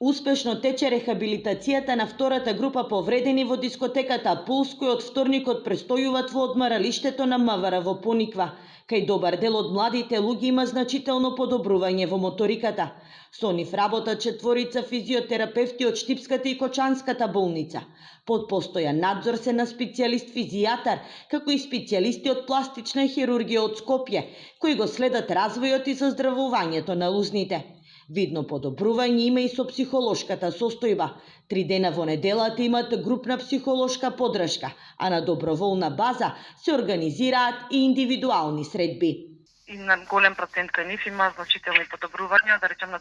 Успешно тече рехабилитацијата на втората група повредени во дискотеката Пулс, кои од вторникот престојуваат во одмаралиштето на МВР во Пониква. Кај добар дел од младите луѓе има значително подобрување во моториката. Со нив работат четворица физиотерапевти од Штипската и Кочанската болница. Под постојан надзор се на специјалист физијатар, како и специјалисти од пластична хирургија од Скопје, кои го следат развојот и заздравувањето на лузните. Видно подобрување има и со психолошката состојба. 3 дена во неделата имат групна психолошка подршка, а на доброволна база се организираат и индивидуални средби. И на голем процент кај нив има значителни подобрувања, да речем на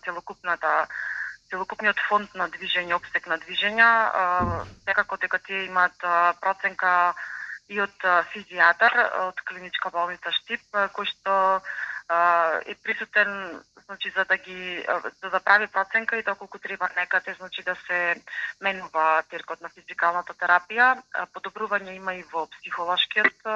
целокупниот фонд на движење, опсек на движења, секако дека тие имаат проценка и од физијатар од клиничка болница Штип, кој што е присутен, значи за да прави проценка и доколку треба некаде, значи да се менува теркот на физикалната терапија. Подобрување има и во психолошкиот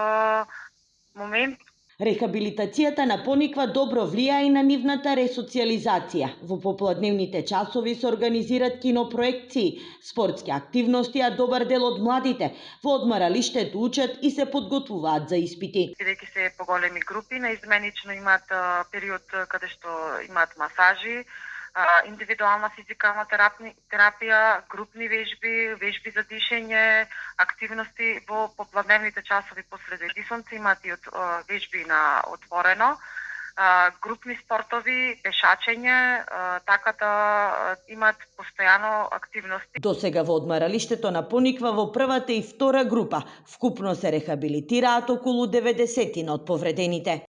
момент. Рехабилитацијата на Пониква добро влија и на нивната ресоциализација. Во попладневните часови се организираат кинопроекции, спортски активности, а добар дел од младите во одмаралиштето учат и се подготвуваат за испити. Бидејќи се поголеми групи, наизменично имаат период каде што имаат масажи, индивидуална физикална терапија, групни вежби за дишење, активности во попладневните часови после дисонце имаат и вежби на отворено, групни спортови, пешачење, така да имаат постојано активности. До сега во одмаралиштето на Пониква во првата и втора група вкупно се рехабилитираат околу 90 од повредените.